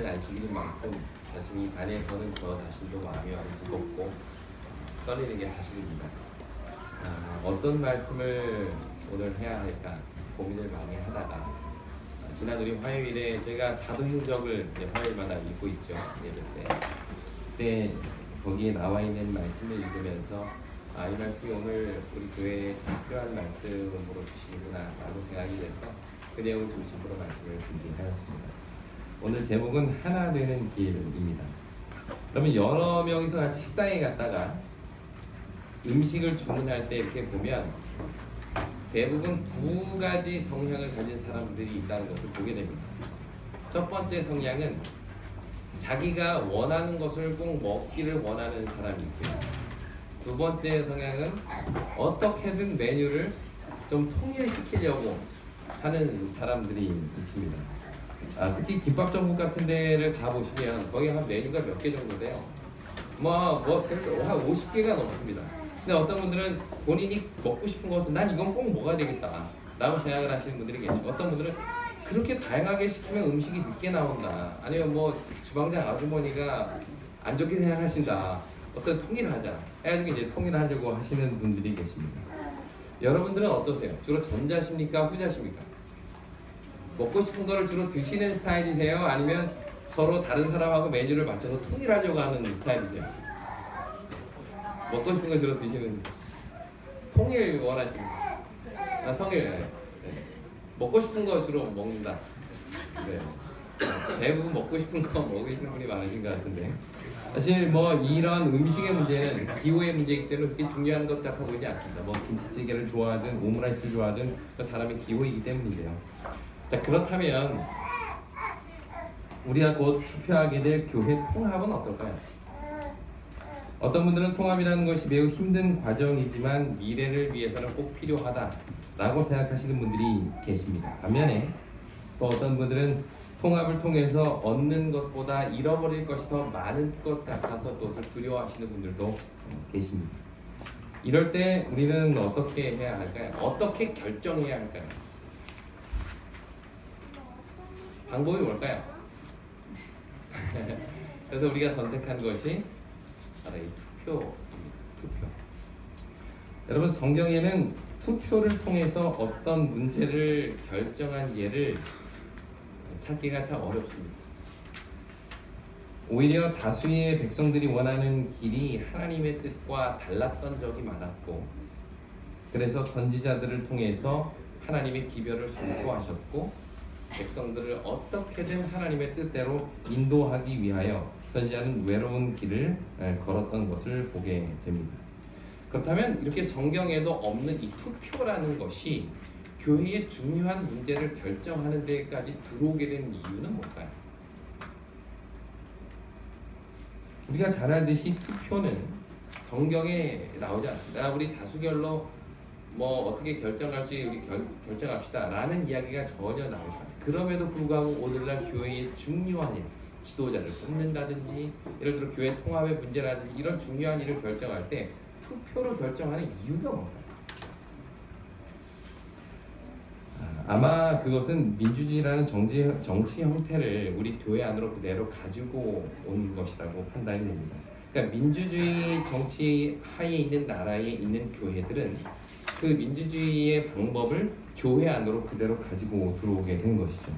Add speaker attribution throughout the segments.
Speaker 1: 있는 안식일인 만큼 사실 이 단에서는 저 자신도 마음이 많이 무겁고 떨리는 게 사실입니다. 어떤 말씀을 오늘 해야 할까 고민을 많이 하다가 지난 우리 화요일에 제가 사도행적을 화요일마다 읽고 있죠. 예배 때. 그때 거기에 나와 있는 말씀을 읽으면서 이 말씀이 오늘 우리 교회에 참 필요한 말씀으로 주시는구나 라고 생각이 돼서 그 내용을 중심으로 말씀을 준비하였습니다. 오늘 제목은 하나 되는 길입니다. 그러면 여러 명이서 같이 식당에 갔다가 음식을 주문할 때 이렇게 보면 대부분 두 가지 성향을 가진 사람들이 있다는 것을 보게 됩니다. 첫 번째 성향은 자기가 원하는 것을 꼭 먹기를 원하는 사람이 있고요. 두 번째 성향은 어떻게든 메뉴를 좀 통일시키려고 하는 사람들이 있습니다. 특히 김밥 전국 같은 데를 가보시면 거기 한 메뉴가 몇 개 정도 돼요. 한 50개가 넘습니다. 근데 어떤 분들은 본인이 먹고 싶은 것은 난 이건 꼭 먹어야 되겠다 라고 생각을 하시는 분들이 계시고, 어떤 분들은 그렇게 다양하게 시키면 음식이 늦게 나온다, 아니면 주방장 아주머니가 안 좋게 생각하신다, 어떤 통일을 하자 해가지고 이제 통일을 하려고 하시는 분들이 계십니다. 여러분들은 어떠세요? 주로 전자십니까? 후자십니까? 먹고 싶은 거를 주로 드시는 스타일이세요? 아니면 서로 다른 사람하고 메뉴를 맞춰서 통일하려고 하는 스타일이세요? 먹고 싶은 거 주로 드시는, 통일 원하십니까? 통일. 네. 먹고 싶은 거 주로 먹는다. 네. 대부분 먹고 싶은 거 먹으시는 분이 많으신 것 같은데, 사실 이런 음식의 문제는 기호의 문제이기 때문에 그렇게 중요한 것 같아 보이지 않습니다. 김치찌개를 좋아하든 오므라이스를 좋아하든 그 사람의 기호이기 때문인데요. 자, 그렇다면 우리가 곧 투표하게 될 교회 통합은 어떨까요? 어떤 분들은 통합이라는 것이 매우 힘든 과정이지만 미래를 위해서는 꼭 필요하다라고 생각하시는 분들이 계십니다. 반면에 또 어떤 분들은 통합을 통해서 얻는 것보다 잃어버릴 것이 더 많은 것 같아서 그것을 두려워하시는 분들도 계십니다. 이럴 때 우리는 어떻게 해야 할까요? 어떻게 결정해야 할까요? 방법이 뭘까요? 그래서 우리가 선택한 것이 바로 이 투표입니다. 투표. 여러분, 성경에는 투표를 통해서 어떤 문제를 결정한 예를 찾기가 참 어렵습니다. 오히려 다수의 백성들이 원하는 길이 하나님의 뜻과 달랐던 적이 많았고, 그래서 선지자들을 통해서 하나님의 기별을 선포하셨고, 백성들을 어떻게든 하나님의 뜻대로 인도하기 위하여 선지자는 외로운 길을 걸었던 것을 보게 됩니다. 그렇다면 이렇게 성경에도 없는 이 투표라는 것이 교회의 중요한 문제를 결정하는 데까지 들어오게 된 이유는 뭘까요? 우리가 잘 알듯이 투표는 성경에 나오지 않습니다. 우리 다수결로 어떻게 결정할지 우리 결정합시다 라는 이야기가 전혀 나오지 않아요. 그럼에도 불구하고 오늘날 교회의 중요한 일, 지도자를 뽑는다든지 예를 들어 교회 통합의 문제라든지 이런 중요한 일을 결정할 때 투표로 결정하는 이유가 뭔가요? 아마 그것은 민주주의라는 정치 형태를 우리 교회 안으로 그대로 가지고 온 것이라고 판단이 됩니다. 그러니까 민주주의 정치 하에 있는 나라에 있는 교회들은 그 민주주의의 방법을 교회 안으로 그대로 가지고 들어오게 된 것이죠.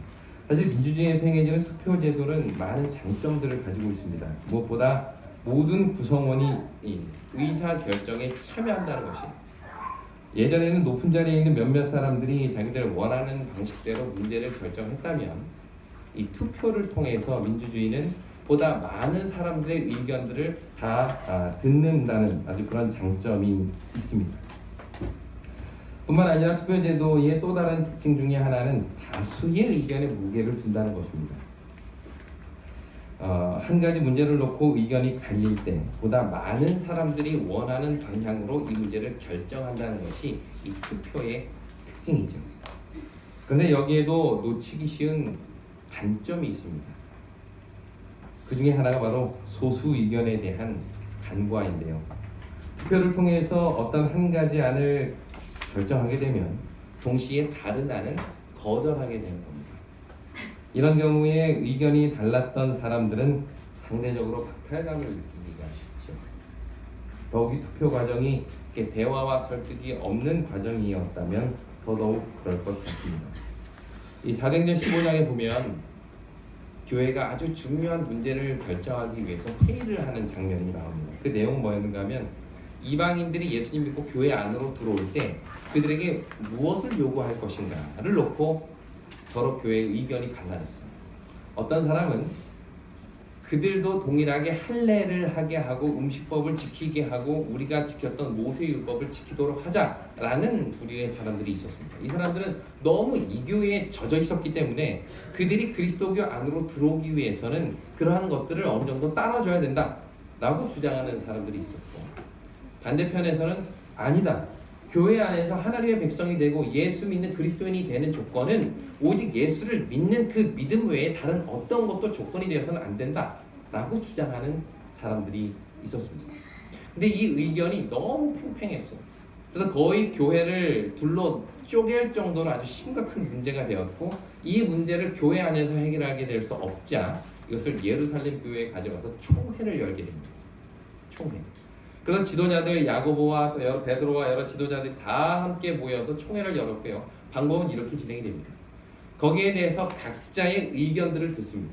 Speaker 1: 사실 민주주의에서 행해지는 투표 제도는 많은 장점들을 가지고 있습니다. 무엇보다 모든 구성원이 의사 결정에 참여한다는 것이, 예전에는 높은 자리에 있는 몇몇 사람들이 자기들 원하는 방식대로 문제를 결정했다면 이 투표를 통해서 민주주의는 보다 많은 사람들의 의견들을 다 듣는다는 아주 그런 장점이 있습니다. 뿐만 아니라 투표제도의 또 다른 특징 중에 하나는 다수의 의견에 무게를 둔다는 것입니다. 한 가지 문제를 놓고 의견이 갈릴 때 보다 많은 사람들이 원하는 방향으로 이 문제를 결정한다는 것이 이 투표의 특징이죠. 그런데 여기에도 놓치기 쉬운 단점이 있습니다. 그 중에 하나가 바로 소수 의견에 대한 간과인데요. 투표를 통해서 어떤 한 가지 안을 결정하게 되면 동시에 다른 안은 거절하게 되는 겁니다. 이런 경우에 의견이 달랐던 사람들은 상대적으로 박탈감을 느끼기가 쉽죠. 더욱이 투표 과정이 이렇게 대화와 설득이 없는 과정이었다면 더더욱 그럴 것 같습니다. 이 사도행전 15장에 보면 교회가 아주 중요한 문제를 결정하기 위해서 회의를 하는 장면이 나옵니다. 그 내용은 뭐였는가 하면 이방인들이 예수님 믿고 교회 안으로 들어올 때 그들에게 무엇을 요구할 것인가를 놓고 서로 교회의 의견이 갈라졌어요. 어떤 사람은 그들도 동일하게 할례를 하게 하고 음식법을 지키게 하고 우리가 지켰던 모세율법을 지키도록 하자라는 부류의 사람들이 있었습니다. 이 사람들은 너무 이교에 젖어 있었기 때문에 그들이 그리스도교 안으로 들어오기 위해서는 그러한 것들을 어느 정도 따라줘야 된다라고 주장하는 사람들이 있었고, 반대편에서는 아니다. 교회 안에서 하나님의 백성이 되고 예수 믿는 그리스도인이 되는 조건은 오직 예수를 믿는 그 믿음 외에 다른 어떤 것도 조건이 되어서는 안 된다 라고 주장하는 사람들이 있었습니다. 근데 이 의견이 너무 팽팽했어요. 그래서 거의 교회를 둘러 쪼갤 정도로 아주 심각한 문제가 되었고, 이 문제를 교회 안에서 해결하게 될 수 없자 이것을 예루살렘 교회에 가져가서 총회를 열게 됩니다. 총회. 그래서 지도자들 야고보와 또 베드로와 여러 지도자들이 다 함께 모여서 총회를 열었고요. 방법은 이렇게 진행이 됩니다. 거기에 대해서 각자의 의견들을 듣습니다.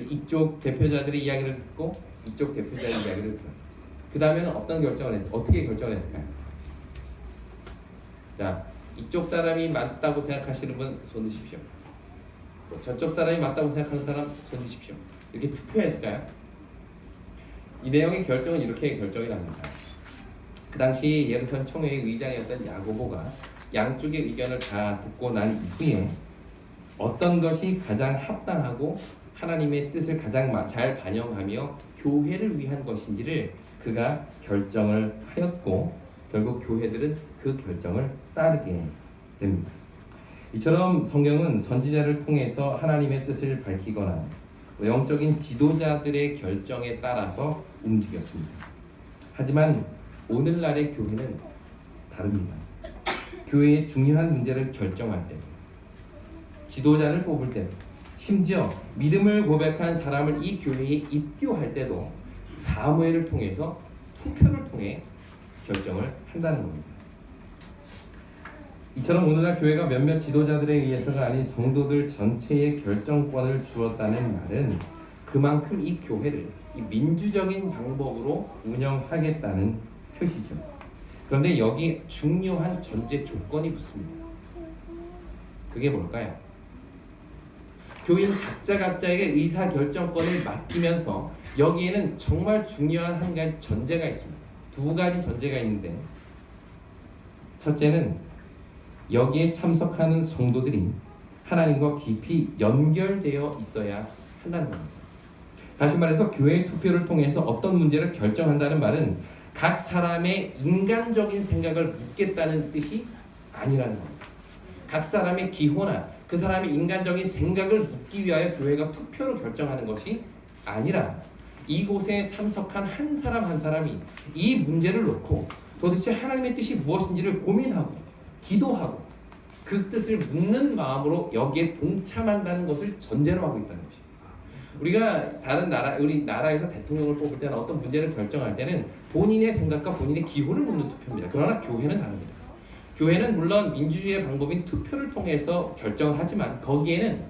Speaker 1: 이쪽 대표자들의 이야기를 듣고 이쪽 대표자의 이야기를 들어요. 그 다음에는 어떻게 결정을 했을까요? 자, 이쪽 사람이 맞다고 생각하시는 분 손 드십시오. 또 저쪽 사람이 맞다고 생각하는 사람 손 드십시오. 이렇게 투표했을까요? 이 내용의 결정은 이렇게 결정이 납니다. 그 당시 예루살렘 총회의 의장이었던 야고보가 양쪽의 의견을 다 듣고 난 이후에 어떤 것이 가장 합당하고 하나님의 뜻을 가장 잘 반영하며 교회를 위한 것인지를 그가 결정을 하였고, 결국 교회들은 그 결정을 따르게 됩니다. 이처럼 성경은 선지자를 통해서 하나님의 뜻을 밝히거나 영적인 지도자들의 결정에 따라서 움직였습니다. 하지만 오늘날의 교회는 다릅니다. 교회의 중요한 문제를 결정할 때, 지도자를 뽑을 때, 심지어 믿음을 고백한 사람을 이 교회에 입교할 때도 사무엘을 통해서 투표를 통해 결정을 한다는 겁니다. 이처럼 오늘날 교회가 몇몇 지도자들에 의해서가 아닌 성도들 전체의 결정권을 주었다는 말은 그만큼 이 교회를 이 민주적인 방법으로 운영하겠다는 표시죠. 그런데 여기 중요한 전제 조건이 붙습니다. 그게 뭘까요? 교인 각자에게 의사결정권을 맡기면서 여기에는 정말 중요한 한 가지 전제가 있습니다. 두 가지 전제가 있는데, 첫째는 여기에 참석하는 성도들이 하나님과 깊이 연결되어 있어야 한다는 겁니다. 다시 말해서 교회 투표를 통해서 어떤 문제를 결정한다는 말은 각 사람의 인간적인 생각을 묻겠다는 뜻이 아니라는 겁니다. 각 사람의 기호나 그 사람의 인간적인 생각을 묻기 위하여 교회가 투표로 결정하는 것이 아니라 이곳에 참석한 한 사람 한 사람이 이 문제를 놓고 도대체 하나님의 뜻이 무엇인지를 고민하고 기도하고 그 뜻을 묻는 마음으로 여기에 동참한다는 것을 전제로 하고 있다는 것입니다. 우리가 다른 나라, 우리 나라에서 대통령을 뽑을 때는 어떤 문제를 결정할 때는 본인의 생각과 본인의 기호를 묻는 투표입니다. 그러나 교회는 다릅니다. 교회는 물론 민주주의의 방법인 투표를 통해서 결정을 하지만 거기에는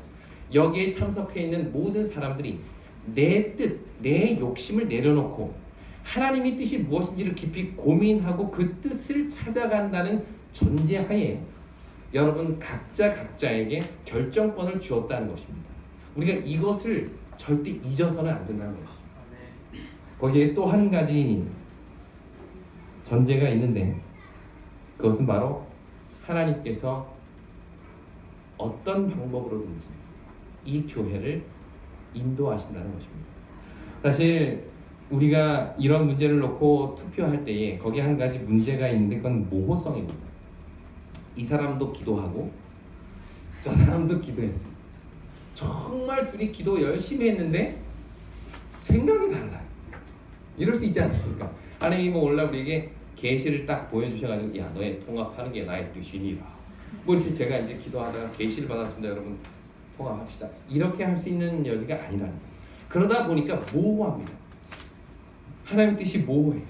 Speaker 1: 여기에 참석해 있는 모든 사람들이 내 뜻, 내 욕심을 내려놓고 하나님의 뜻이 무엇인지를 깊이 고민하고 그 뜻을 찾아간다는 전제하에 여러분 각자에게 결정권을 주었다는 것입니다. 우리가 이것을 절대 잊어서는 안 된다는 것이죠. 거기에 또 한 가지 전제가 있는데, 그것은 바로 하나님께서 어떤 방법으로든지 이 교회를 인도하신다는 것입니다. 사실 우리가 이런 문제를 놓고 투표할 때에 거기에 한 가지 문제가 있는데, 그건 모호성입니다. 이 사람도 기도하고 저 사람도 기도했어요. 정말 둘이 기도 열심히 했는데 생각이 달라요. 이럴 수 있지 않습니까? 하나님은 원래 우리에게 계시를 딱 보여주셔가지고, 야, 너의 통합하는 게 나의 뜻이니라. 뭐 이렇게 제가 이제 기도하다가 계시를 받았습니다, 여러분. 통합합시다. 이렇게 할 수 있는 여지가 아니라는 거예요. 그러다 보니까 모호합니다. 하나님의 뜻이 모호해요.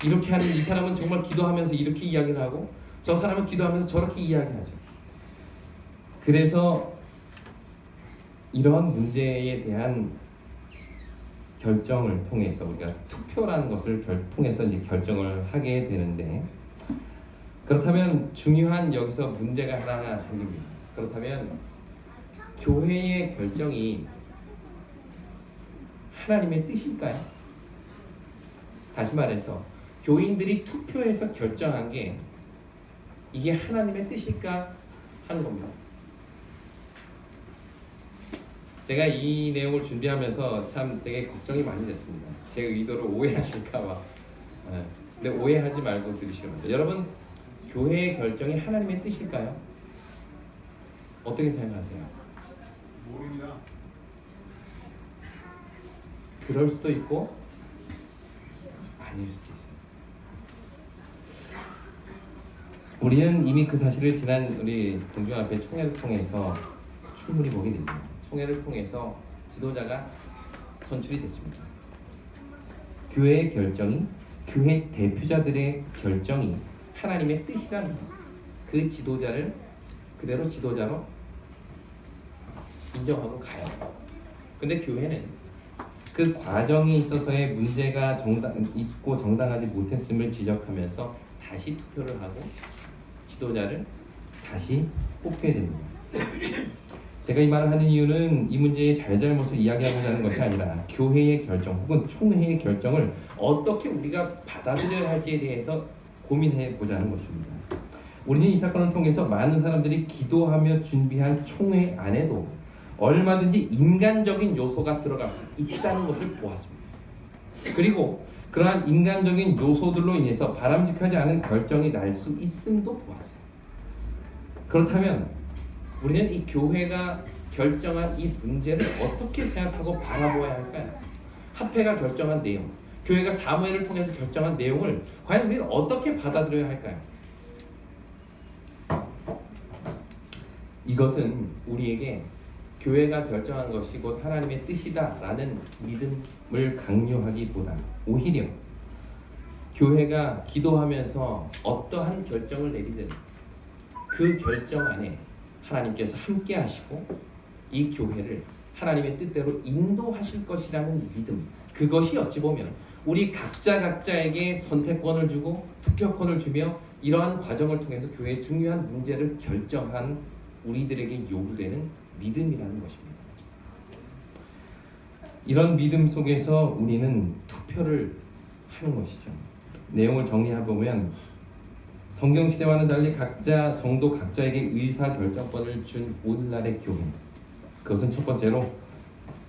Speaker 1: 이렇게 하는 이 사람은 정말 기도하면서 이렇게 이야기를 하고 저 사람은 기도하면서 저렇게 이야기하죠. 그래서 이런 문제에 대한 결정을 통해서 우리가 투표라는 것을 통해서 이제 결정을 하게 되는데, 그렇다면 중요한 여기서 문제가 하나 생깁니다. 그렇다면 교회의 결정이 하나님의 뜻일까요? 다시 말해서 교인들이 투표해서 결정한 게 이게 하나님의 뜻일까 하는 겁니다. 제가 이 내용을 준비하면서 참 되게 걱정이 많이 됐습니다. 제 의도를 오해하실까 봐. 근데 오해하지 말고 들으시기 바랍니다. 여러분, 교회의 결정이 하나님의 뜻일까요? 어떻게 생각하세요?
Speaker 2: 모릅니다.
Speaker 1: 그럴 수도 있고 아닐 수도 있어요. 우리는 이미 그 사실을 지난 우리 동중앞에 총회를 통해서 충분히 보게 됩니다. 총회를 통해서 지도자가 선출이 됐습니다. 교회의 결정이, 교회 대표자들의 결정이 하나님의 뜻이라는 그 지도자를 그대로 지도자로 인정하고 가요. 근데 교회는 그 과정에 있어서의 문제가 있고 정당하지 못했음을 지적하면서 다시 투표를 하고 지도자를 다시 뽑게 됩니다. 제가 이 말을 하는 이유는 이 문제의 잘잘못을 이야기하고자 하는 것이 아니라 교회의 결정 혹은 총회의 결정을 어떻게 우리가 받아들여야 할지에 대해서 고민해 보자는 것입니다. 우리는 이 사건을 통해서 많은 사람들이 기도하며 준비한 총회 안에도 얼마든지 인간적인 요소가 들어갈 수 있다는 것을 보았습니다. 그리고 그러한 인간적인 요소들로 인해서 바람직하지 않은 결정이 날 수 있음도 보았어요. 그렇다면 우리는 이 교회가 결정한 이 문제를 어떻게 생각하고 바라보아야 할까요? 합회가 결정한 내용, 교회가 사무엘을 통해서 결정한 내용을 과연 우리는 어떻게 받아들여야 할까요? 이것은 우리에게 교회가 결정한 것이 곧 하나님의 뜻이다라는 믿음을 강요하기보다 오히려 교회가 기도하면서 어떠한 결정을 내리든 그 결정 안에 하나님께서 함께 하시고 이 교회를 하나님의 뜻대로 인도하실 것이라는 믿음, 그것이 어찌 보면 우리 각자에게 선택권을 주고 투표권을 주며 이러한 과정을 통해서 교회의 중요한 문제를 결정한 우리들에게 요구되는 믿음이라는 것입니다. 이런 믿음 속에서 우리는 투표를 하는 것이죠. 내용을 정리해보면 성경 시대와는 달리 각자 성도 각자에게 의사 결정권을 준 오늘날의 교회, 그것은 첫 번째로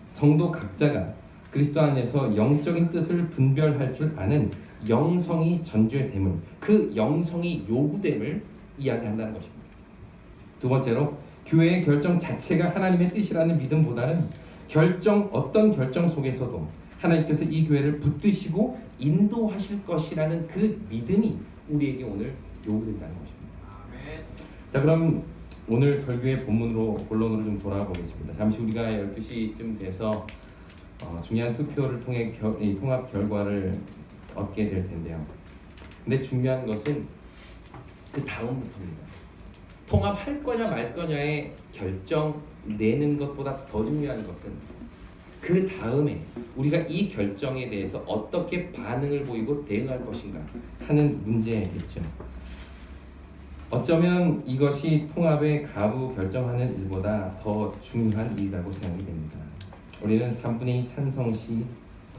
Speaker 1: 성도 각자가 그리스도 안에서 영적인 뜻을 분별할 줄 아는 영성이 전제됨을, 그 영성이 요구됨을 이야기한다는 것입니다. 두 번째로 교회의 결정 자체가 하나님의 뜻이라는 믿음보다는 어떤 결정 속에서도 하나님께서 이 교회를 붙드시고 인도하실 것이라는 그 믿음이 우리에게 오늘 요구된다는 것입니다.
Speaker 2: 아멘.
Speaker 1: 자, 그럼 오늘 설교의 본론으로 좀 돌아가 보겠습니다. 잠시 우리가 12시쯤 돼서 중요한 투표를 통해 통합 결과를 얻게 될 텐데요. 근데 중요한 것은 그 다음부터입니다. 통합할 거냐 말 거냐의 결정 내는 것보다 더 중요한 것은 그 다음에 우리가 이 결정에 대해서 어떻게 반응을 보이고 대응할 것인가 하는 문제겠죠. 어쩌면 이것이 통합의 가부 결정하는 일보다 더 중요한 일이라고 생각이 됩니다. 우리는 3분의 2 찬성 시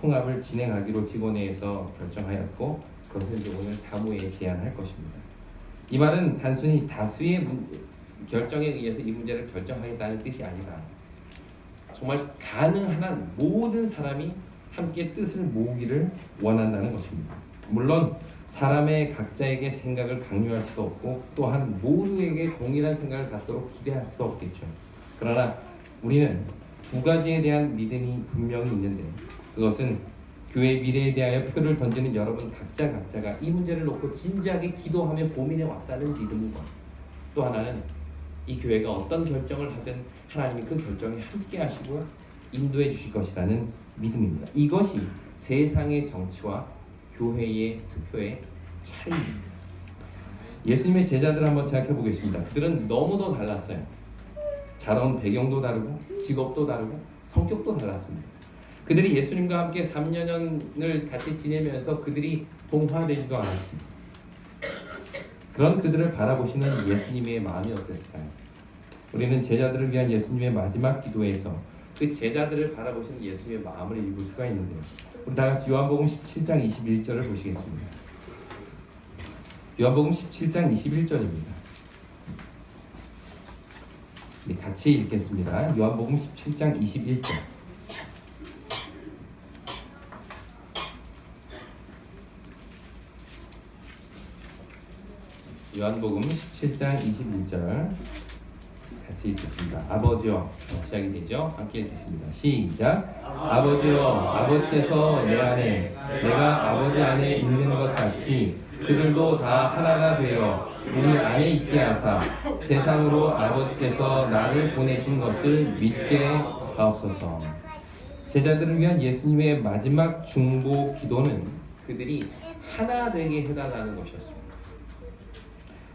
Speaker 1: 통합을 진행하기로 직원회에서 결정하였고 그것을 이제 오늘 사무회에 제안할 것입니다. 이 말은 단순히 다수의 결정에 의해서 이 문제를 결정하겠다는 뜻이 아니라 정말 가능한 한 모든 사람이 함께 뜻을 모으기를 원한다는 것입니다. 물론 사람의 각자에게 생각을 강요할 수도 없고 또한 모두에게 동일한 생각을 갖도록 기대할 수도 없겠죠. 그러나 우리는 두 가지에 대한 믿음이 분명히 있는데 그것은 교회의 미래에 대하여 표를 던지는 여러분 각자가 이 문제를 놓고 진지하게 기도하며 고민해 왔다는 믿음과 또 하나는 이 교회가 어떤 결정을 하든
Speaker 2: 하나님이 그 결정에 함께 하시고 인도해 주실 것이라는 믿음입니다. 이것이 세상의 정치와 교회의 투표의 차이입니다. 예수님의 제자들 한번 생각해 보겠습니다. 그들은 너무도 달랐어요. 자라온 배경도 다르고 직업도 다르고 성격도 달랐습니다. 그들이 예수님과 함께 3년을 같이 지내면서 그들이 동화되지도 않았습니다. 그런 그들을 바라보시는 예수님의 마음이 어땠을까요? 우리는 제자들을 위한 예수님의 마지막 기도에서 그 제자들을 바라보시는 예수님의 마음을 읽을 수가 있는데요. 우리 다 같이 요한복음 17장 21절을 보시겠습니다. 요한복음 17장 21절입니다. 같이 읽겠습니다. 요한복음 17장 21절. 요한복음 17장 21절 같이 읽겠습니다. 아버지여, 시작이 되죠? 함께 읽겠습니다. 시작. 아버지여, 아버지께서 내 안에, 내가 아버지 안에 있는 것 같이 그들도 다 하나가 되어 우리 안에 있게 하사 세상으로 아버지께서 나를 보내신 것을 믿게 하옵소서. 제자들을 위한 예수님의 마지막 중보 기도는 그들이 하나 되게 해달라는 것이었습니다.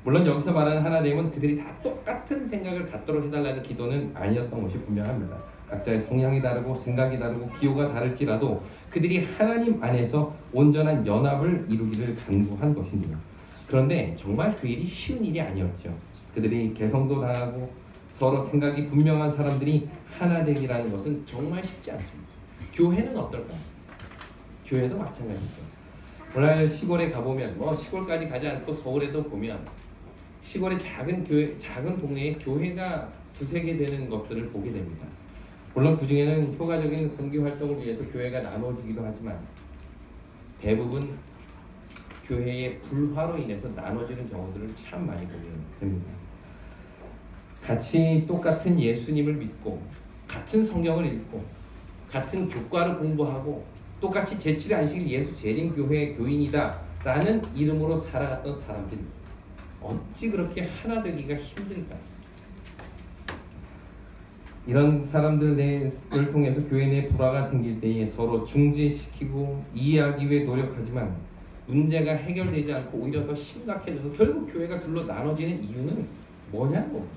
Speaker 2: 물론 여기서 말하는 하나됨은 그들이 다 똑같은 생각을 갖도록 해달라는 기도는 아니었던 것이 분명합니다. 각자의 성향이 다르고 생각이 다르고 기호가 다를지라도 그들이 하나님 안에서 온전한 연합을 이루기를 간구한 것입니다. 그런데 정말 그 일이 쉬운 일이 아니었죠. 그들이 개성도 다르고 서로 생각이 분명한 사람들이 하나 되기라는 것은 정말 쉽지 않습니다. 교회는 어떨까요? 교회도 마찬가지죠. 오늘 시골에 가보면 시골까지 가지 않고 서울에도 보면 시골의 작은 교회, 작은 동네에 교회가 두세 개 되는 것들을 보게 됩니다. 물론 그 중에는 효과적인 선교 활동을 위해서 교회가 나눠지기도 하지만 대부분 교회의 불화로 인해서 나눠지는 경우들을 참 많이 보게 됩니다. 같이 똑같은 예수님을 믿고 같은 성경을 읽고 같은 교과를 공부하고 똑같이 제7의 안식일 예수 재림교회의 교인이다 라는 이름으로 살아갔던 사람들이 어찌 그렇게 하나 되기가 힘들까요? 이런 사람들을 통해서 교회 내 불화가 생길 때에 서로 중재시키고 이해하기 위해 노력하지만 문제가 해결되지 않고 오히려 더 심각해져서 결국 교회가 둘로 나눠지는 이유는 뭐냐는 겁니다.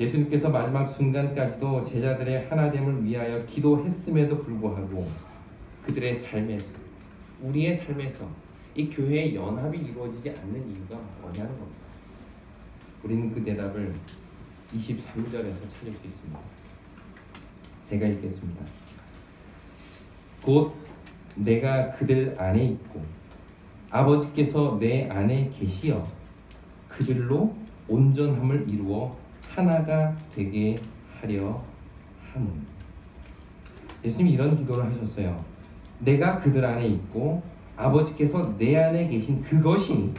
Speaker 2: 예수님께서 마지막 순간까지도 제자들의 하나됨을 위하여 기도했음에도 불구하고 그들의 삶에서, 우리의 삶에서 이 교회의 연합이 이루어지지 않는 이유가 뭐냐는 겁니다. 우리는 그 대답을 23절에서 찾을 수 있습니다. 제가 읽겠습니다. 곧 내가 그들 안에 있고 아버지께서 내 안에 계시어 그들로 온전함을 이루어 하나가 되게 하려 함은. 예수님이 이런 기도를 하셨어요. 내가 그들 안에 있고 아버지께서 내 안에 계신 그것이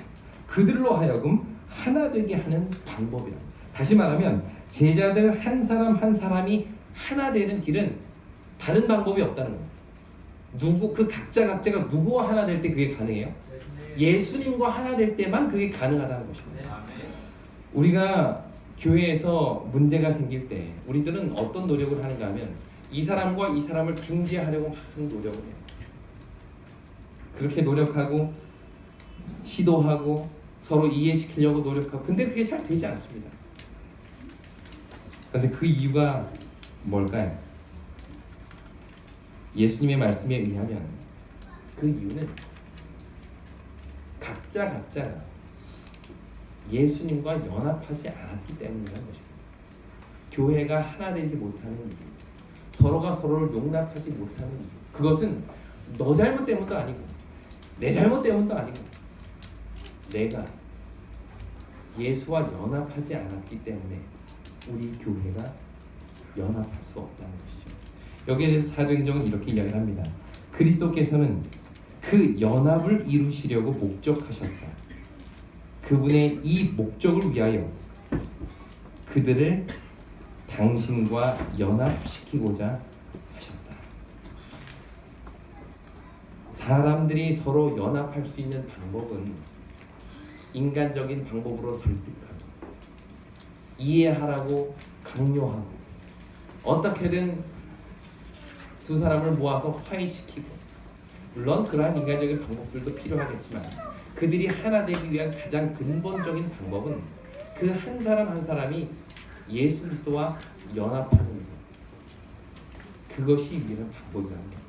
Speaker 2: 그들로 하여금 하나 되게 하는 방법이라. 다시 말하면 제자들 한 사람 한 사람이 하나 되는 길은 다른 방법이 없다는 거예요. 그 각자가 누구와 하나 될 때 그게 가능해요? 예수님과 하나 될 때만 그게 가능하다는 것입니다. 우리가 교회에서 문제가 생길 때 우리들은 어떤 노력을 하는가 하면 이 사람과 이 사람을 중재하려고 막 노력을 해요. 그렇게 노력하고 시도하고 서로 이해시키려고 노력하고 근데 그게 잘 되지 않습니다. 그런데 그 이유가 뭘까요? 예수님의 말씀에 의하면 그 이유는 각자가 예수님과 연합하지 않았기 때문이라는 것입니다. 교회가 하나 되지 못하는 이유, 서로가 서로를 용납하지 못하는 이유, 그것은 너 잘못 때문도 아니고 내 잘못 때문도 아니고 내가 예수와 연합하지 않았기 때문에 우리 교회가 연합할 수 없다는 것이죠. 여기에 대해서 사도행전은 이렇게 이야기합니다. 그리스도께서는 그 연합을 이루시려고 목적하셨다. 그분의 이 목적을 위하여 그들을 당신과 연합시키고자 하셨다. 사람들이 서로 연합할 수 있는 방법은 인간적인 방법으로 설득하고 이해하라고 강요하고 어떻게든 두 사람을 모아서 화해시키고, 물론 그러한 인간적인 방법들도 필요하겠지만 그들이 하나 되기 위한 가장 근본적인 방법은 그 한 사람 한 사람이 예수 그리스도와 연합하는 것, 그것이 유일한 방법이라는 거예요.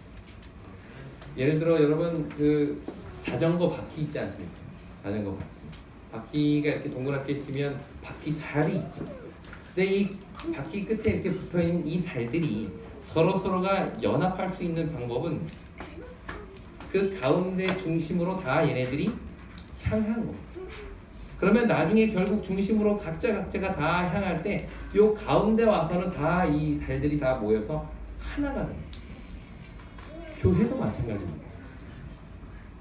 Speaker 2: 예를 들어 여러분 그 자전거 바퀴 있지 않습니까? 자전거 바퀴가 이렇게 동그랗게 있으면 바퀴 살이 있죠. 근데 이 바퀴 끝에 이렇게 붙어 있는 이 살들이 서로가 연합할 수 있는 방법은 그 가운데 중심으로 다 얘네들이 향하는 거예요. 그러면 나중에 결국 중심으로 각자가 다 향할 때 요 가운데 와서는 다 이 살들이 다 모여서 하나가 돼요. 교회도 마찬가지입니다.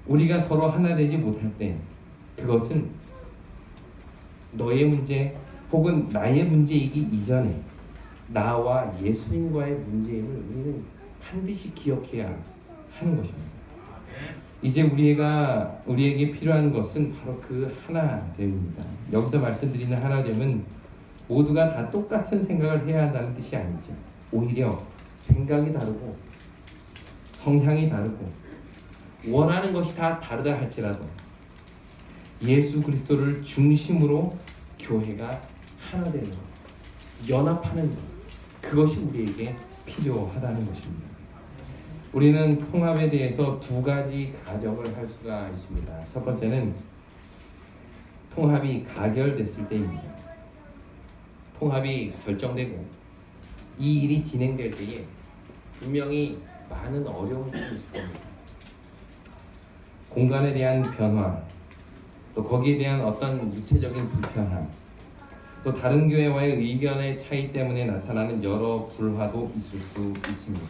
Speaker 2: 우리가 서로 하나 되지 못할 때 그것은 너의 문제 혹은 나의 문제이기 이전에 나와 예수님과의 문제임을 우리는 반드시 기억해야 하는 것입니다. 이제 우리에게 필요한 것은 바로 그 하나됨입니다. 여기서 말씀드리는 하나됨은 모두가 다 똑같은 생각을 해야 한다는 뜻이 아니죠. 오히려 생각이 다르고 성향이 다르고 원하는 것이 다 다르다 할지라도 예수 그리스도를 중심으로 교회가 하나 되는 것, 연합하는 것, 그것이 우리에게 필요하다는 것입니다. 우리는 통합에 대해서 두 가지 가정을 할 수가 있습니다. 첫 번째는 통합이 가결됐을 때입니다. 통합이 결정되고 이 일이 진행될 때에 분명히 많은 어려움이 있을 겁니다. 공간에 대한 변화, 또 거기에 대한 어떤 육체적인 불편함, 또 다른 교회와의 의견의 차이 때문에 나타나는 여러 불화도 있을 수 있습니다.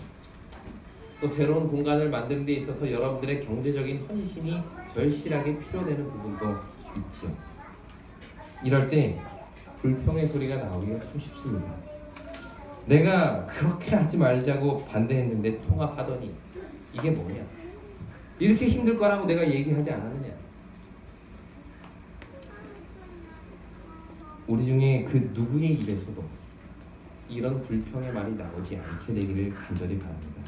Speaker 2: 또 새로운 공간을 만드는 데 있어서 여러분들의 경제적인 헌신이 절실하게 필요되는 부분도 있죠. 이럴 때 불평의 소리가 나오기가 참 쉽습니다. 내가 그렇게 하지 말자고 반대했는데 통합하더니 이게 뭐냐? 이렇게 힘들 거라고 내가 얘기하지 않았느냐? 우리 중에 그 누구의 입에서도 이런 불평의 말이 나오지 않게 되기를 간절히 바랍니다.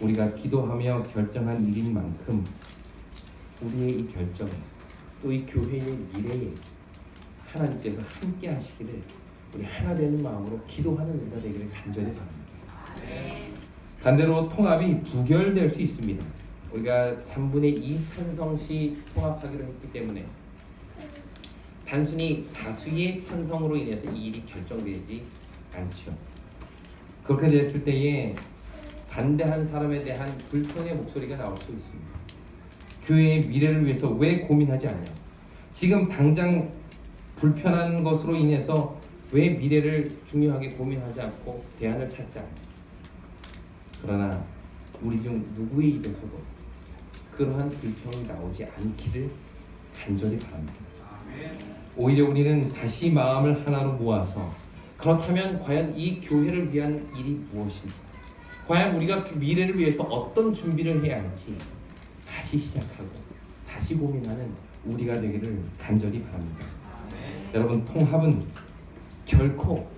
Speaker 2: 우리가 기도하며 결정한 일인 만큼 우리의 이 결정, 또 이 교회의 미래에 하나님께서 함께 하시기를 우리 하나 되는 마음으로 기도하는 은혜가 되기를 간절히 바랍니다. 반대로 통합이 부결될 수 있습니다. 우리가 3분의 2 찬성 시 통합하기로 했기 때문에 단순히 다수의 찬성으로 인해서 이 일이 결정되지 않죠. 그렇게 됐을 때에 반대한 사람에 대한 불평의 목소리가 나올 수 있습니다. 교회의 미래를 위해서 왜 고민하지 않냐? 지금 당장 불편한 것으로 인해서 왜 미래를 중요하게 고민하지 않고 대안을 찾지 않냐? 그러나 우리 중 누구의 입에서도 그러한 불평이 나오지 않기를 간절히 바랍니다. 오히려 우리는 다시 마음을 하나로 모아서 그렇다면 과연 이 교회를 위한 일이 무엇인지, 과연 우리가 그 미래를 위해서 어떤 준비를 해야 할지 다시 시작하고 다시 고민하는 우리가 되기를 간절히 바랍니다. 여러분, 통합은 결코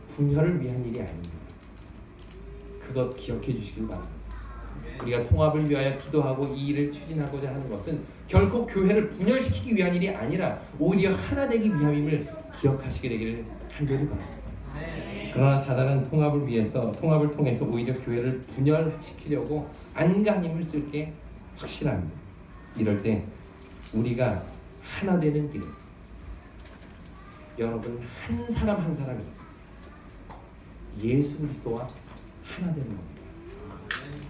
Speaker 2: 분열을 위한 일이 아닙니다. 그것 기억해 주시길 바랍니다. 우리가 통합을 위하여 기도하고 이 일을 추진하고자 하는 것은 결코 교회를 분열시키기 위한 일이 아니라 오히려 하나 되기 위함임을 기억하시게 되기를 간절히 바랍니다. 그러나 사단은 통합을 통해서 오히려 교회를 분열시키려고 안간힘을 쓸 게 확실합니다. 이럴 때 우리가 하나 되는 길은 여러분 한 사람 한 사람이 예수 그리스도와 하나 되는 겁니다.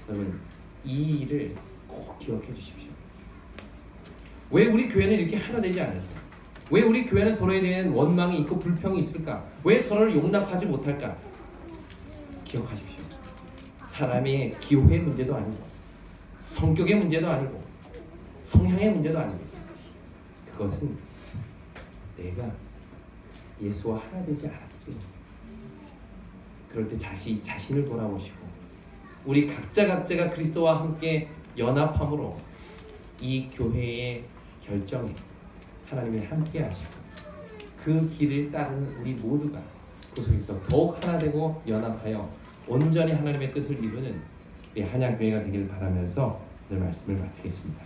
Speaker 2: 여러분 이 일을 꼭 기억해 주십시오. 왜 우리 교회는 이렇게 하나 되지 않을까? 왜 우리 교회는 서로에 대한 원망이 있고 불평이 있을까? 왜 서로를 용납하지 못할까? 기억하십시오. 사람의 기호의 문제도 아니고 성격의 문제도 아니고 성향의 문제도 아닙니다. 그것은 내가 예수와 하나 되지 않았기 때문에. 그럴 때 자신을 돌아보시고 우리 각자가 그리스도와 함께 연합함으로 이 교회의 결정에 하나님이 함께 하시고 그 길을 따르는 우리 모두가 그 속에서 더욱 하나 되고 연합하여 온전히 하나님의 뜻을 이루는 우리 한양교회가 되기를 바라면서 오늘 말씀을 마치겠습니다.